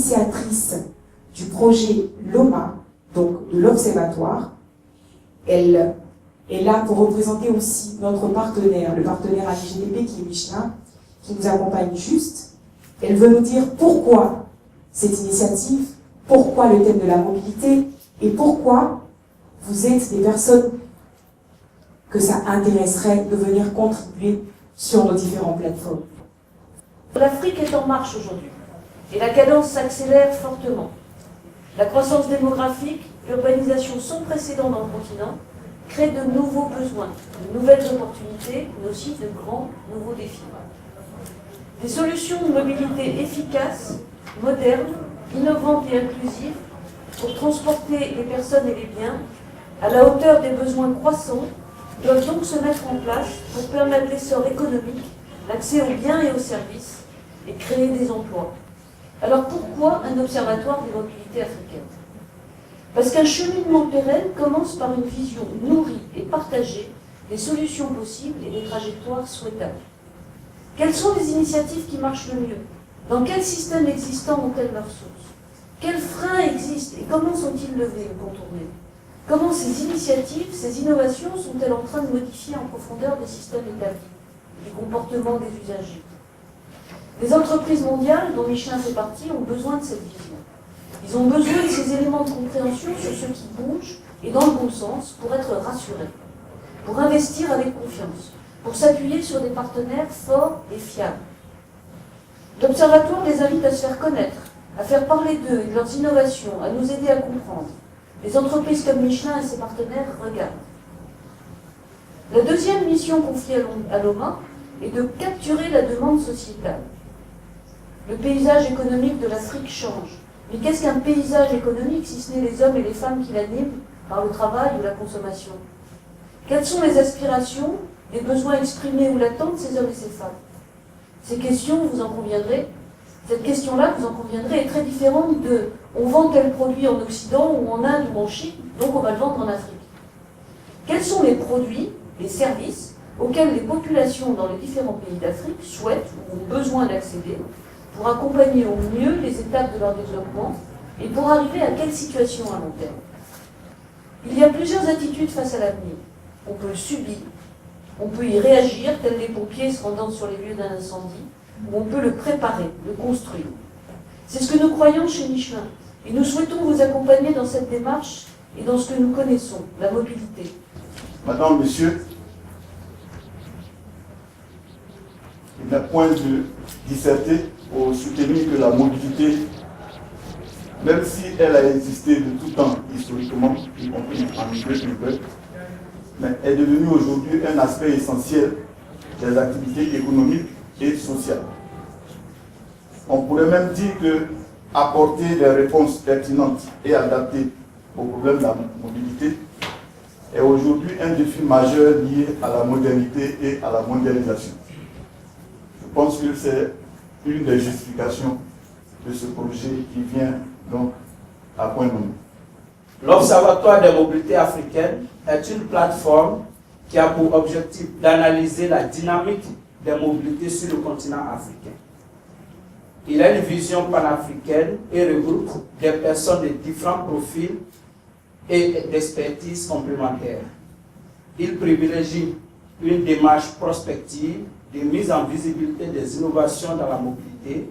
l'initiatrice du projet LOMA, donc de l'Observatoire. Elle est là pour représenter aussi notre partenaire, le partenaire AIGDP qui est Michelin, qui nous accompagne juste. Elle veut nous dire pourquoi cette initiative, pourquoi le thème de la mobilité et pourquoi vous êtes des personnes que ça intéresserait de venir contribuer sur nos différentes plateformes. L'Afrique est en marche aujourd'hui et la cadence s'accélère fortement. La croissance démographique, l'urbanisation sans précédent dans le continent créent de nouveaux besoins, de nouvelles opportunités, mais aussi de grands nouveaux défis. Des solutions de mobilité efficaces, modernes, innovantes et inclusives pour transporter les personnes et les biens à la hauteur des besoins croissants doivent donc se mettre en place pour permettre l'essor économique, l'accès aux biens et aux services et créer des emplois. Alors pourquoi un observatoire des mobilités africaines? Parce qu'un cheminement pérenne commence par une vision nourrie et partagée des solutions possibles et des trajectoires souhaitables. Quelles sont les initiatives qui marchent le mieux? Dans quels systèmes existants ont-elles leur source? Quels freins existent et comment sont-ils levés ou contournés? Comment ces initiatives, ces innovations sont-elles en train de modifier en profondeur des systèmes établis, les comportements des usagers? Les entreprises mondiales, dont Michelin fait partie, ont besoin de cette vision. Ils ont besoin de ces éléments de compréhension sur ce qui bouge et dans le bon sens pour être rassurés, pour investir avec confiance, pour s'appuyer sur des partenaires forts et fiables. L'Observatoire les invite à se faire connaître, à faire parler d'eux et de leurs innovations, à nous aider à comprendre. Les entreprises comme Michelin et ses partenaires regardent. La deuxième mission confiée à l'OMA est de capturer la demande sociétale. Le paysage économique de l'Afrique change. Mais qu'est-ce qu'un paysage économique si ce n'est les hommes et les femmes qui l'animent par le travail ou la consommation? Quelles sont les aspirations, les besoins exprimés ou l'attente de ces hommes et ces femmes? Ces questions, vous en conviendrez, cette question-là, vous en conviendrez, est très différente de « on vend tel produit en Occident ou en Inde ou en Chine, donc on va le vendre en Afrique ». Quels sont les produits, les services auxquels les populations dans les différents pays d'Afrique souhaitent ou ont besoin d'accéder pour accompagner au mieux les étapes de leur développement et pour arriver à quelle situation à long terme? Il y a plusieurs attitudes face à l'avenir. On peut le subir, on peut y réagir, tels les pompiers se rendant sur les lieux d'un incendie, ou on peut le préparer, le construire. C'est ce que nous croyons chez Michelin, et nous souhaitons vous accompagner dans cette démarche et dans ce que nous connaissons, la mobilité. Madame, Monsieur, il n'est point de disserter ou soutenir que la mobilité, même si elle a existé de tout temps historiquement, y compris en milieu, mais est devenue aujourd'hui un aspect essentiel des activités économiques et sociales. On pourrait même dire que apporter des réponses pertinentes et adaptées aux problèmes de la mobilité est aujourd'hui un défi majeur lié à la modernité et à la mondialisation. Je pense que c'est une des justifications de ce projet qui vient donc à point nommé. L'Observatoire des mobilités africaines est une plateforme qui a pour objectif d'analyser la dynamique des mobilités sur le continent africain. Il a une vision panafricaine et regroupe des personnes de différents profils et d'expertise complémentaires. Il privilégie une démarche prospective de mise en visibilité des innovations dans la mobilité,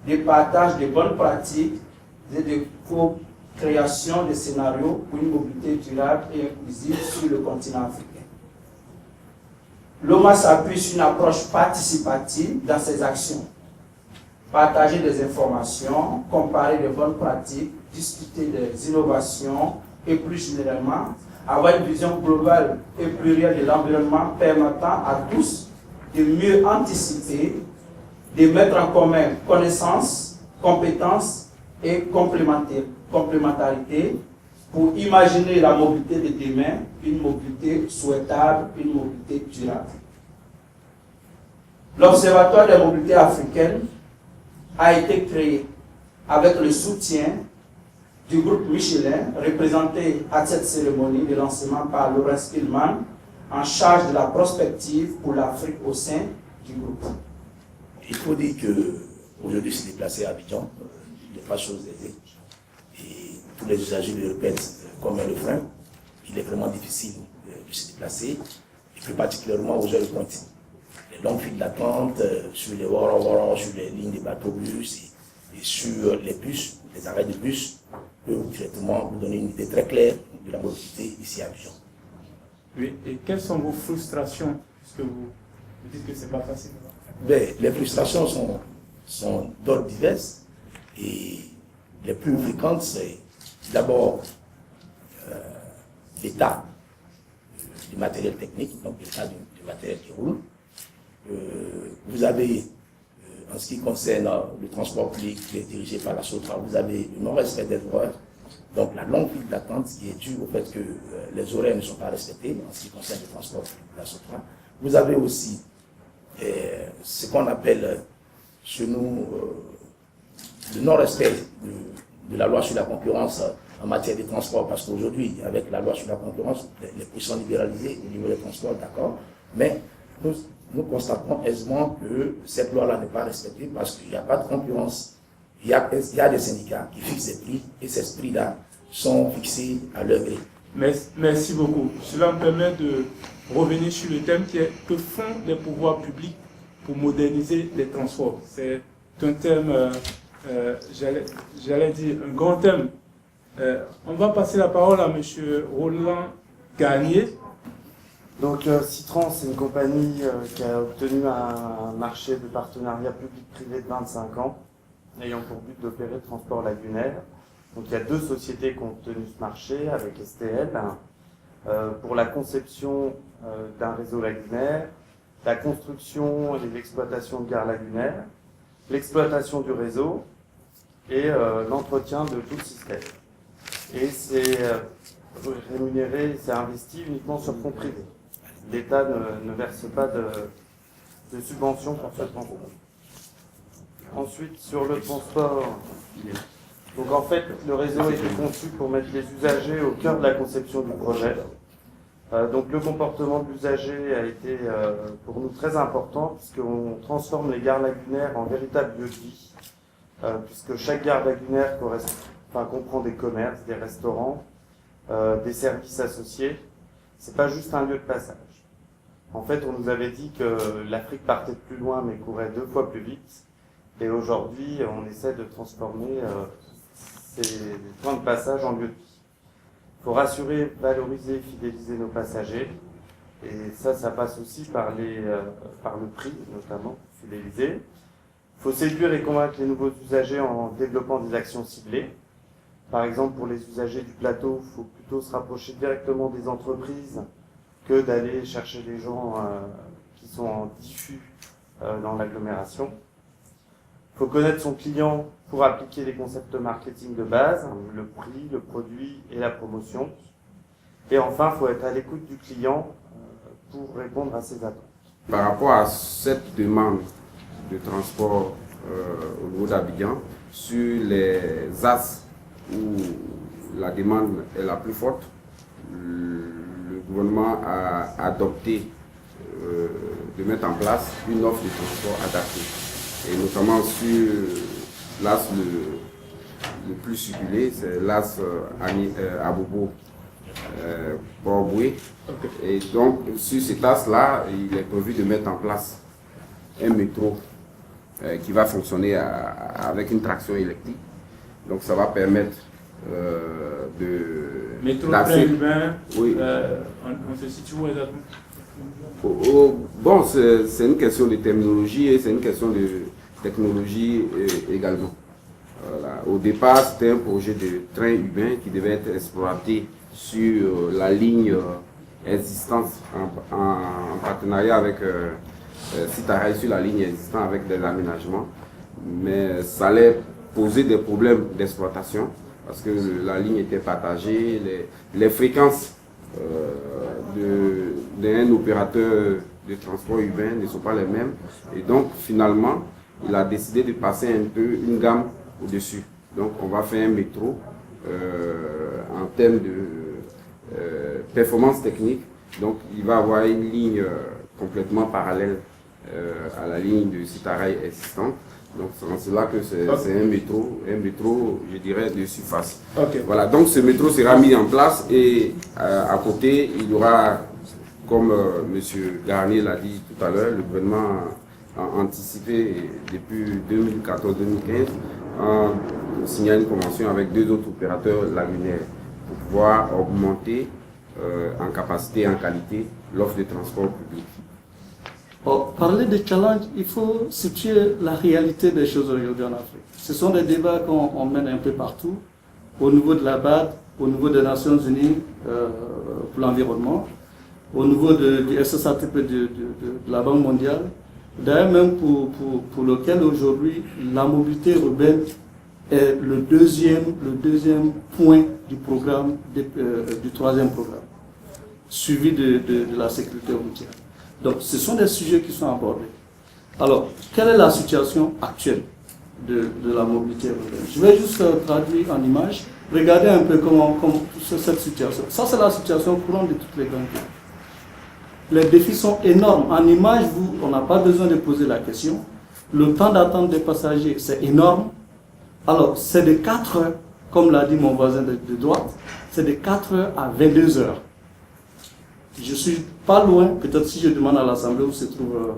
de partage de bonnes pratiques et de co-création de scénarios pour une mobilité durable et inclusive sur le continent africain. L'OMA s'appuie sur une approche participative dans ses actions. Partager des informations, comparer de bonnes pratiques, discuter des innovations et plus généralement, avoir une vision globale et plurielle de l'environnement permettant à tous de mieux anticiper, de mettre en commun connaissances, compétences et complémentarité pour imaginer la mobilité de demain, une mobilité souhaitable, une mobilité durable. L'Observatoire des mobilités africaines a été créé avec le soutien du groupe Michelin, représenté à cette cérémonie de lancement par Laurence Hillman, en charge de la prospective pour l'Afrique au sein du groupe. Il faut dire qu'aujourd'hui, je suis déplacé à Abidjan, n'est pas chose aisée. Et tous les usagers le répètent comme un refrain. Il est vraiment difficile de se déplacer, et plus particulièrement aux heures de pointe. Les longues files d'attente sur les Woro, sur les lignes de bateaux-bus et sur les bus, les arrêts de bus, peuvent directement vous donner une idée très claire de la mobilité ici à Abidjan. Oui, et quelles sont vos frustrations, puisque vous dites que ce n'est pas facile? Ben, les frustrations sont d'ordre divers, et les plus fréquentes, c'est d'abord l'état du matériel technique, donc l'état du matériel qui roule. Vous avez, en ce qui concerne le transport public qui est dirigé par la SOTRA, vous avez le non-respect des horaires, donc la longue file d'attente qui est due au fait que les horaires ne sont pas respectés en ce qui concerne le transport public de la SOTRA. Vous avez aussi ce qu'on appelle chez nous le non-respect de la loi sur la concurrence en matière de transport, parce qu'aujourd'hui, avec la loi sur la concurrence, les prix sont libéralisés au niveau des transports, d'accord, mais nous constatons aisément que cette loi-là n'est pas respectée parce qu'il n'y a pas de concurrence. Il y a des syndicats qui fixent des prix et ces prix-là sont fixés à leur gré. Merci beaucoup. Cela me permet de revenir sur le thème qui est que font les pouvoirs publics pour moderniser les transports. C'est un thème, j'allais dire, un grand thème. On va passer la parole à M. Roland Garnier. Donc Citran, c'est une compagnie qui a obtenu un marché de partenariat public-privé de 25 ans, ayant pour but d'opérer le transport lagunaire. Donc il y a 2 sociétés qui ont obtenu ce marché avec STL pour la conception d'un réseau lagunaire, la construction et l'exploitation de gares lagunaires, l'exploitation du réseau et l'entretien de tout le système. Et c'est rémunéré, c'est investi uniquement sur fonds privés. L'État ne verse pas de subventions pour ce transport. Ensuite, sur le transport, donc en fait, le réseau a été conçu pour mettre les usagers au cœur de la conception du projet. Donc le comportement de l'usager a été pour nous très important, puisqu'on transforme les gares lagunaires en véritables lieux de vie, puisque chaque gare lagunaire comprend des commerces, des restaurants, des services associés. C'est pas juste un lieu de passage. En fait, on nous avait dit que l'Afrique partait de plus loin mais courait 2 fois plus vite. Et aujourd'hui, on essaie de transformer ces points de passage en lieu de vie. Il faut rassurer, valoriser, fidéliser nos passagers. Et ça passe aussi par le prix, notamment, fidéliser. Il faut séduire et convaincre les nouveaux usagers en développant des actions ciblées. Par exemple, pour les usagers du plateau, il faut plutôt se rapprocher directement des entreprises que d'aller chercher les gens qui sont en diffus dans l'agglomération. Il faut connaître son client pour appliquer les concepts marketing de base, le prix, le produit et la promotion. Et enfin, il faut être à l'écoute du client pour répondre à ses attentes. Par rapport à cette demande de transport au niveau d'Abidjan, sur les axes où la demande est la plus forte, le gouvernement a adopté de mettre en place une offre de transport adaptée. Et notamment sur l'axe le plus circulé, c'est l'axe Abobo Port-Boué. Et donc sur cet axe-là, il est prévu de mettre en place un métro qui va fonctionner avec une traction électrique. Donc ça va permettre de... Métro train urbain, oui. On se situe où exactement? Bon, c'est une question de terminologie et c'est une question de technologie également. Voilà. Au départ, c'était un projet de train urbain qui devait être exploité sur la ligne existante en partenariat avec Citarail sur la ligne existante avec des aménagements. Mais ça allait poser des problèmes d'exploitation parce que la ligne était partagée, les fréquences d'un opérateur de transport urbain ne sont pas les mêmes. Et donc, finalement, il a décidé de passer un peu une gamme au-dessus. Donc, on va faire un métro en termes de performance technique. Donc, il va avoir une ligne complètement parallèle à la ligne de Sitaraï existante. Donc c'est en cela que c'est un métro, je dirais, de surface. Okay. Voilà, donc ce métro sera mis en place et à côté, il y aura, comme M. Garnier l'a dit tout à l'heure, le gouvernement a anticipé depuis 2014-2015 en signant une convention avec 2 autres opérateurs lagunaires pour pouvoir augmenter en capacité et en qualité l'offre de transport public. Pour parler de challenge, il faut situer la réalité des choses aujourd'hui en Afrique. Ce sont des débats qu'on mène un peu partout, au niveau de la BAD, au niveau des Nations Unies pour l'environnement, au niveau du SSATP de la Banque mondiale, d'ailleurs même pour lequel aujourd'hui la mobilité urbaine est le deuxième point du programme, du 3e programme, suivi de la sécurité routière. Donc ce sont des sujets qui sont abordés. Alors, quelle est la situation actuelle de la mobilité urbaine? Je vais juste traduire en image. Regardez un peu comment cette situation. Ça, c'est la situation courante de toutes les grandes villes. Les défis sont énormes. En image, on n'a pas besoin de poser la question. Le temps d'attente des passagers, c'est énorme. Alors, c'est de 4 heures, comme l'a dit mon voisin de droite, c'est de 4 heures à 22 heures. Je suis pas loin, peut-être si je demande à l'Assemblée où se trouve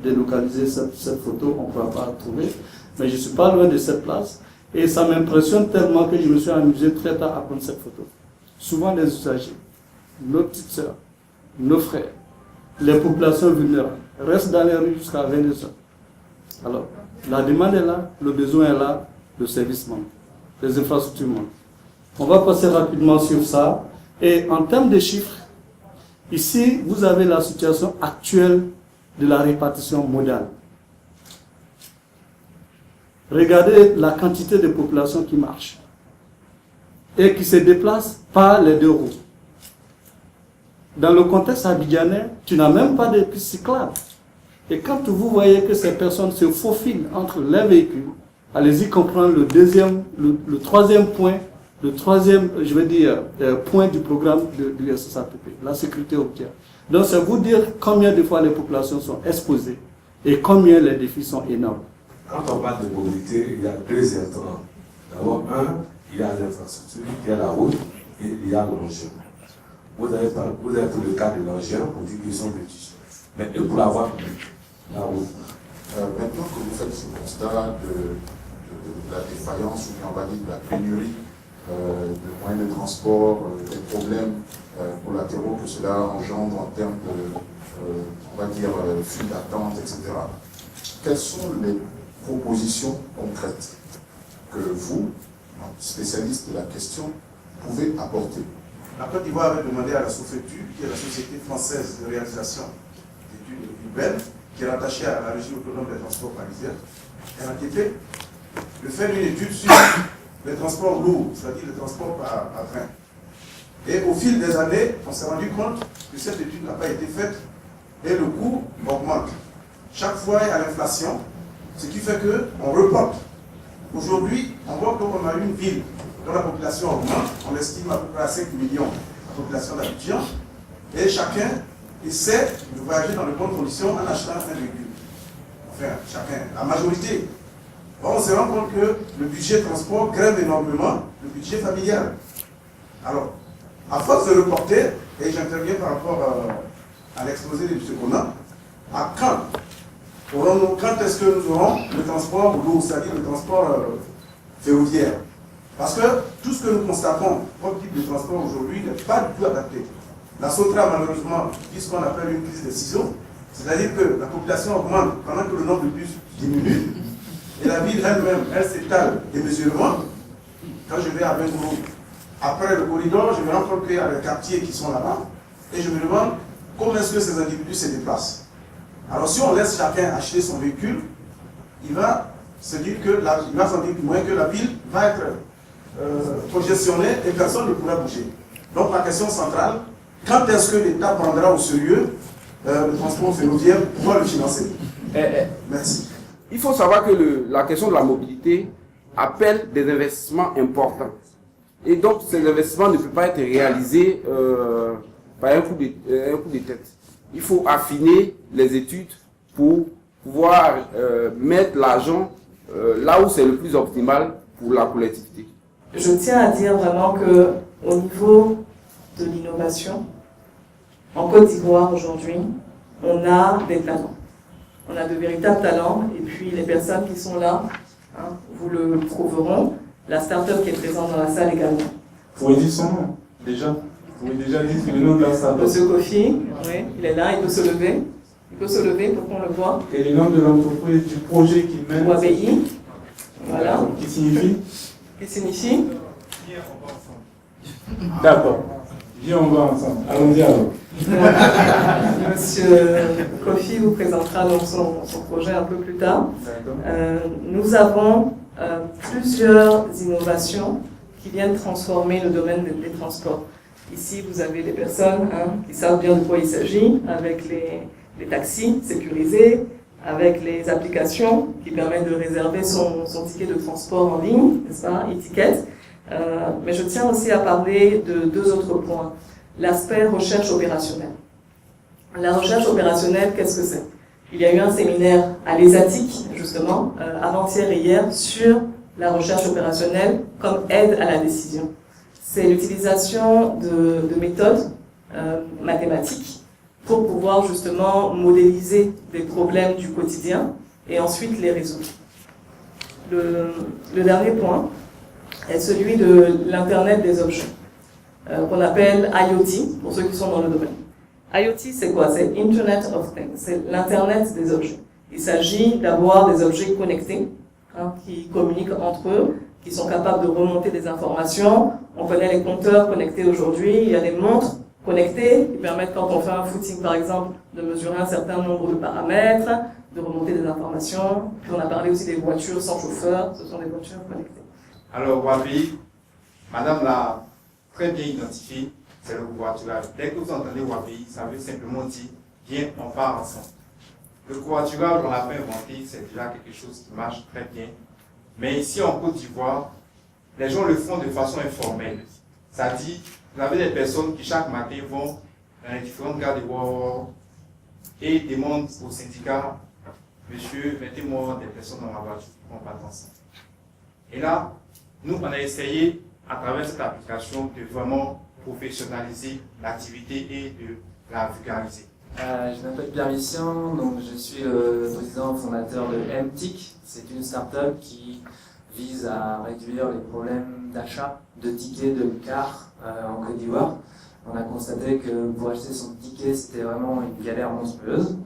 délocaliser cette photo, on ne pourra pas la trouver, mais je suis pas loin de cette place et ça m'impressionne tellement que je me suis amusé très tard à prendre cette photo. Souvent les usagers, nos petites sœurs, nos frères, les populations vulnérables restent dans les rues jusqu'à 22 heures. Alors, la demande est là, le besoin est là, le service manque, les infrastructures manquent. On va passer rapidement sur ça. Et en termes de chiffres, ici, vous avez la situation actuelle de la répartition modale. Regardez la quantité de population qui marche et qui se déplace par les 2 roues. Dans le contexte abidjanais, tu n'as même pas de pistes cyclables. Et quand vous voyez que ces personnes se faufilent entre les véhicules, allez-y comprendre le 3e point, le 3e, je vais dire, point du programme du SSATP, la sécurité routière. Donc, c'est vous dire combien de fois les populations sont exposées et combien les défis sont énormes. Quand on parle de mobilité, il y a 2 intrants. D'abord, il y a l'infrastructure, il y a la route et il y a l'engin. Vous avez pris le cas de l'engin pour dire qu'ils sont petits. Mais et pour la voie publique, la route. Maintenant que vous faites ce constat de la défaillance, ou bien on va dire de la pénurie de moyens de transport, des problèmes collatéraux que cela engendre en termes de, on va dire, file d'attente, etc. Quelles sont les propositions concrètes que vous, spécialistes de la question, pouvez apporter? La Côte d'Ivoire avait demandé à la SOFETU, qui est la Société française de réalisation d'études urbaines, qui est rattachée à la Régie autonome des transports parisiens, RATP, de faire une étude sur les transports lourds, c'est-à-dire les transports à train. Et au fil des années, on s'est rendu compte que cette étude n'a pas été faite et le coût augmente. Chaque fois, il y a l'inflation, ce qui fait qu'on reporte. Aujourd'hui, on voit qu'on a une ville dont la population augmente, on estime à peu près à 5 millions la population d'Abidjan, et chacun essaie de voyager dans de bonnes conditions en achetant un véhicule. Enfin, chacun, la majorité. Or, on se rend compte que le budget transport grève énormément le budget familial. Alors, à force de reporter, et j'interviens par rapport à l'exposé de M. Kona, à quand est-ce que nous aurons le transport lourd, c'est-à-dire le transport ferroviaire? Parce que tout ce que nous constatons comme type de transport aujourd'hui n'est pas du tout adapté. La SOTRA, malheureusement, dit ce qu'on appelle une crise de ciseaux, c'est-à-dire que la population augmente pendant que le nombre de bus diminue, et la ville elle-même, elle s'étale démesurément. Quand je vais à Bengourou, après le corridor, je me rends compte qu'il y a des quartiers qui sont là-bas, et je me demande comment est-ce que ces individus se déplacent. Alors si on laisse chacun acheter son véhicule, il va se dire que il va s'en dire moins que la ville va être congestionnée et personne ne pourra bouger. Donc la question centrale, quand est-ce que l'État prendra au sérieux le transport ferroviaire pour pouvoir le financer? Merci. Il faut savoir que la question de la mobilité appelle des investissements importants. Et donc, ces investissements ne peuvent pas être réalisés par un coup de tête. il faut affiner les études pour pouvoir mettre l'argent là où c'est le plus optimal pour la collectivité. Je tiens à dire vraiment qu'au niveau de l'innovation, en Côte d'Ivoire aujourd'hui, on a des talents. On a de véritables talents, et puis les personnes qui sont là, hein, vous le prouveront, la start-up qui est présente dans la salle également. Vous pouvez dire son nom, déjà. Vous pouvez déjà dire le nom de la start-up. Monsieur Kofi, oui, il est là, il peut se lever. Il peut se lever pour qu'on le voit. Et le nom de l'entreprise, du projet qu'il mène. Wabi, voilà. Qui signifie? Qui signifie? Viens, on va ensemble. D'accord. Viens, on va ensemble. Allons-y alors. Monsieur Kofi vous présentera donc son projet un peu plus tard. Nous avons plusieurs innovations qui viennent transformer le domaine des transports. Ici, vous avez des personnes qui savent bien de quoi il s'agit, avec les taxis sécurisés, avec les applications qui permettent de réserver son ticket de transport en ligne, n'est-ce pas, e-ticket. Mais je tiens aussi à parler de deux autres points. L'aspect recherche opérationnelle. La recherche opérationnelle, qu'est-ce que c'est? Il y a eu un séminaire à l'ESATIC, justement, avant-hier et hier, sur la recherche opérationnelle comme aide à la décision. C'est l'utilisation de méthodes mathématiques pour pouvoir justement modéliser des problèmes du quotidien et ensuite les résoudre. Le dernier point est celui de l'Internet des objets, qu'on appelle IoT, pour ceux qui sont dans le domaine. IoT, c'est quoi? C'est Internet of Things, c'est l'Internet des objets. Il s'agit d'avoir des objets connectés, qui communiquent entre eux, qui sont capables de remonter des informations. On connaît les compteurs connectés aujourd'hui, il y a des montres connectées qui permettent, quand on fait un footing par exemple, de mesurer un certain nombre de paramètres, de remonter des informations. Puis on a parlé aussi des voitures sans chauffeur, ce sont des voitures connectées. Alors Wabi, Madame l'a très bien identifié, c'est le covoiturage. Dès que vous entendez Wabi, ça veut simplement dire viens, on part ensemble. Le covoiturage, on l'a pas inventé, c'est déjà quelque chose qui marche très bien. Mais ici en Côte d'Ivoire, les gens le font de façon informelle. Ça dit, vous avez des personnes qui chaque matin vont dans les différentes gares de Wouawou et demandent au syndicat, monsieur, mettez-moi des personnes dans ma voiture, on part ensemble. Et là, nous, on a essayé, à travers cette application, de vraiment professionnaliser l'activité et de la vulgariser. Je m'appelle Pierre Missian, donc je suis le président fondateur de MTIC. C'est une start-up qui vise à réduire les problèmes d'achat de tickets de car en Côte d'Ivoire. On a constaté que pour acheter son ticket, c'était vraiment une galère monstrueuse.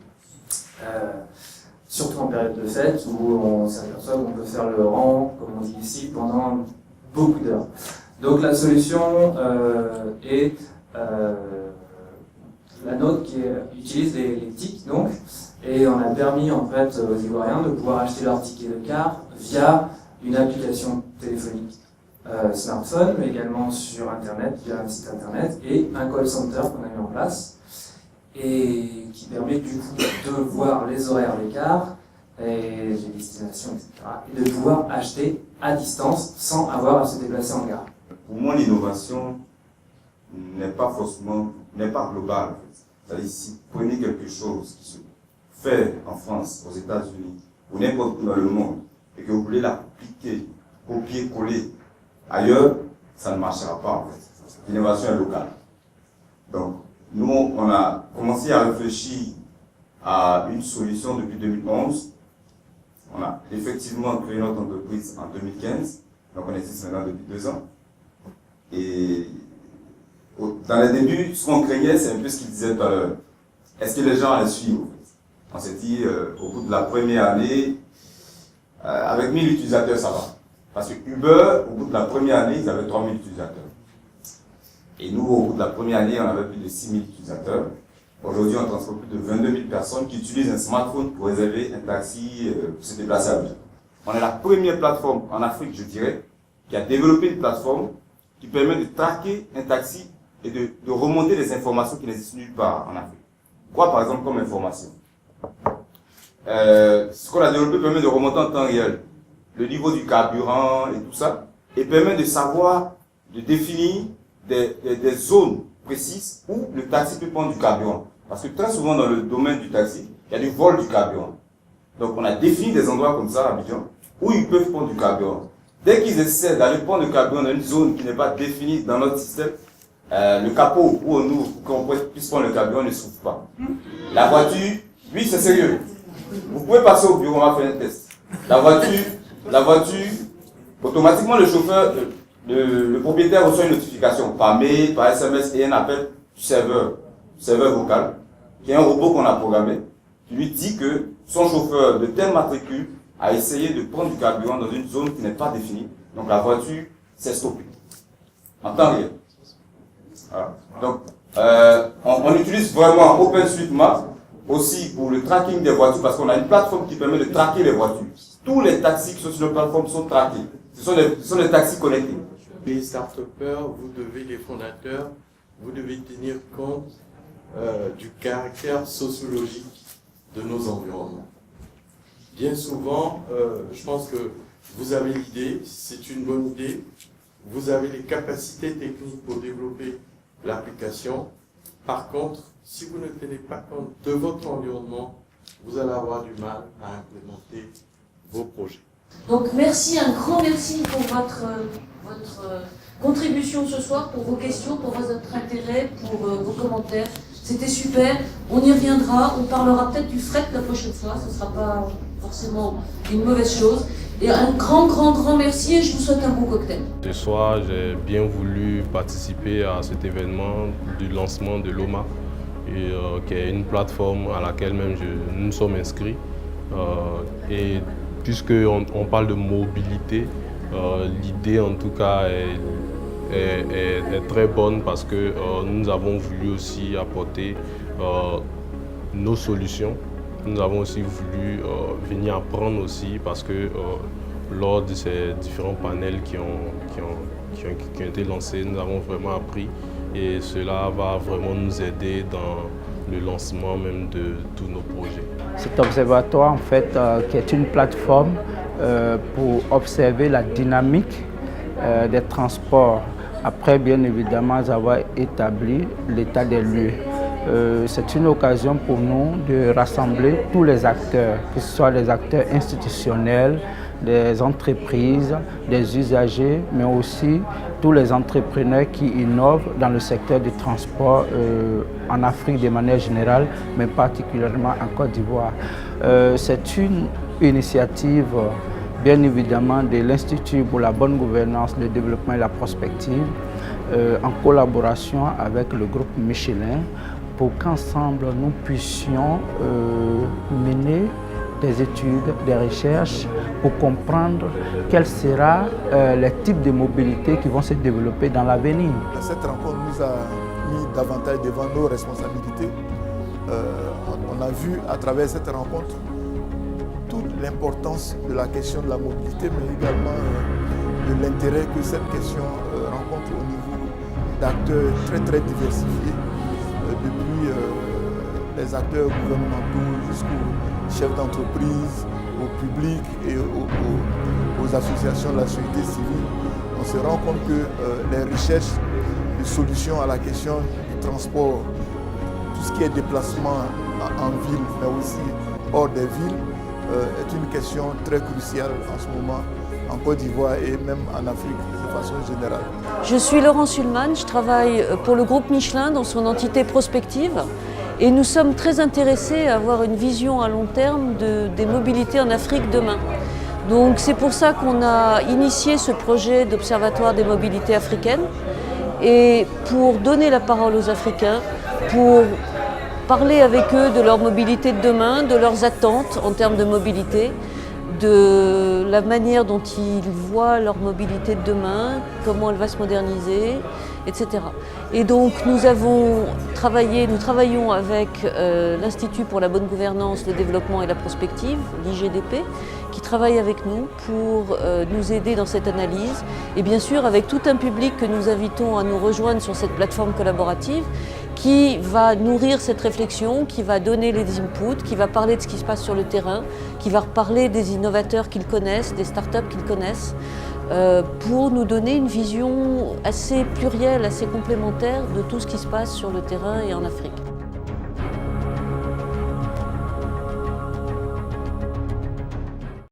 Surtout en période de fête où on s'aperçoit qu'on peut faire le rang, comme on dit ici, pendant beaucoup d'heures. Donc la solution est la nôtre qui utilise les TIC, donc, et on a permis en fait aux Ivoiriens de pouvoir acheter leur ticket de car via une application téléphonique smartphone, mais également sur internet, via un site internet, et un call center qu'on a mis en place, et qui permet du coup de voir les horaires des cars, et les destinations, etc., et de pouvoir acheter à distance sans avoir à se déplacer en gare. Pour moi, l'innovation n'est pas forcément, n'est pas globale. En fait. C'est-à-dire, si vous prenez quelque chose qui se fait en France, aux États-Unis, ou n'importe où dans le monde, et que vous voulez l'appliquer, copier, coller ailleurs, ça ne marchera pas en fait. L'innovation est locale. Donc, nous, on a commencé à réfléchir à une solution depuis 2011. On a effectivement créé notre entreprise en 2015, donc on existe maintenant depuis 2 ans. Et dans les débuts, ce qu'on craignait, c'est un peu ce qu'il disait tout à l'heure. Est-ce que les gens allaient suivre en fait? On s'est dit, au bout de la première année, avec 1000 utilisateurs, ça va. Parce que Uber, au bout de la première année, ils avaient 3000 utilisateurs. Et nous, au bout de la première année, on avait plus de 6000 utilisateurs. Aujourd'hui, on transporte plus de 22 000 personnes qui utilisent un smartphone pour réserver un taxi, pour se déplacer à Abidjan. On est la première plateforme en Afrique, je dirais, qui a développé une plateforme qui permet de traquer un taxi et de remonter des informations qui n'existent nulle part en Afrique. Quoi, par exemple, comme information? Ce qu'on a développé permet de remonter en temps réel le niveau du carburant et tout ça, et permet de savoir, de définir des zones précises où le taxi peut prendre du carburant. Parce que très souvent dans le domaine du taxi, il y a du vol du carburant. Donc on a défini des endroits comme ça à Abidjan où ils peuvent prendre du carburant. Dès qu'ils essaient d'aller prendre le carburant dans une zone qui n'est pas définie dans notre système, le capot où on ouvre pour qu'on puisse prendre le carburant ne s'ouvre pas. La voiture, oui c'est sérieux. Vous pouvez passer au bureau, on va faire un test. La voiture, automatiquement le chauffeur, le propriétaire reçoit une notification par mail, par SMS et un appel du serveur vocal, qui est un robot qu'on a programmé, qui lui dit que son chauffeur de telle matricule a essayé de prendre du carburant dans une zone qui n'est pas définie. Donc la voiture s'est stoppée. En temps réel. Voilà. Donc, on utilise vraiment OpenStreetMap aussi pour le tracking des voitures, parce qu'on a une plateforme qui permet de traquer les voitures. Tous les taxis qui sont sur la plateforme sont traqués. Ce sont des taxis connectés. Les start-upers, les fondateurs, vous devez tenir compte du caractère sociologique de nos environnements. Bien souvent, je pense que vous avez l'idée, c'est une bonne idée, vous avez les capacités techniques pour développer l'application. Par contre, si vous ne tenez pas compte de votre environnement, vous allez avoir du mal à implémenter vos projets. Donc merci, un grand merci pour votre contribution ce soir, pour vos questions, pour votre intérêt, pour vos commentaires. C'était super, on y reviendra, on parlera peut-être du fret la prochaine fois, ce ne sera pas forcément une mauvaise chose. Et un grand merci et je vous souhaite un bon cocktail. Ce soir, j'ai bien voulu participer à cet événement du lancement de l'OMA, qui est une plateforme à laquelle même nous sommes inscrits. Et puisqu'on parle de mobilité, l'idée en tout cas est très bonne parce que nous avons voulu aussi apporter nos solutions. Nous avons aussi voulu venir apprendre aussi parce que lors de ces différents panels qui ont été lancés, nous avons vraiment appris et cela va vraiment nous aider dans le lancement même de tous nos projets. Cet observatoire en fait qui est une plateforme pour observer la dynamique des transports après bien évidemment avoir établi l'état des lieux. C'est une occasion pour nous de rassembler tous les acteurs, que ce soit les acteurs institutionnels, des entreprises, des usagers, mais aussi tous les entrepreneurs qui innovent dans le secteur du transport en Afrique de manière générale, mais particulièrement en Côte d'Ivoire. C'est une initiative bien évidemment de l'Institut pour la bonne gouvernance, le développement et la prospective, en collaboration avec le groupe Michelin, pour qu'ensemble nous puissions mener des études, des recherches pour comprendre quels seront les types de mobilité qui vont se développer dans l'avenir. Cette rencontre nous a mis davantage devant nos responsabilités. On a vu à travers cette rencontre toute l'importance de la question de la mobilité, mais également de l'intérêt que cette question rencontre au niveau d'acteurs très diversifiés, depuis les acteurs gouvernementaux jusqu'aux chefs d'entreprise, au public et aux associations de la société civile. On se rend compte que les recherches de solutions à la question du transport, tout ce qui est déplacement en ville, mais aussi hors des villes, est une question très cruciale en ce moment en Côte d'Ivoire et même en Afrique de façon générale. Je suis Laurence Sulman, je travaille pour le groupe Michelin dans son entité prospective et nous sommes très intéressés à avoir une vision à long terme des mobilités en Afrique demain. Donc c'est pour ça qu'on a initié ce projet d'observatoire des mobilités africaines et pour donner la parole aux Africains, pour parler avec eux de leur mobilité de demain, de leurs attentes en termes de mobilité, de la manière dont ils voient leur mobilité de demain, comment elle va se moderniser, etc. Et donc nous travaillons avec l'Institut pour la bonne gouvernance, le développement et la prospective, l'IGDP, qui travaille avec nous pour nous aider dans cette analyse. Et bien sûr avec tout un public que nous invitons à nous rejoindre sur cette plateforme collaborative, qui va nourrir cette réflexion, qui va donner les inputs, qui va parler de ce qui se passe sur le terrain, qui va parler des innovateurs qu'ils connaissent, des startups qu'ils connaissent, pour nous donner une vision assez plurielle, assez complémentaire de tout ce qui se passe sur le terrain et en Afrique.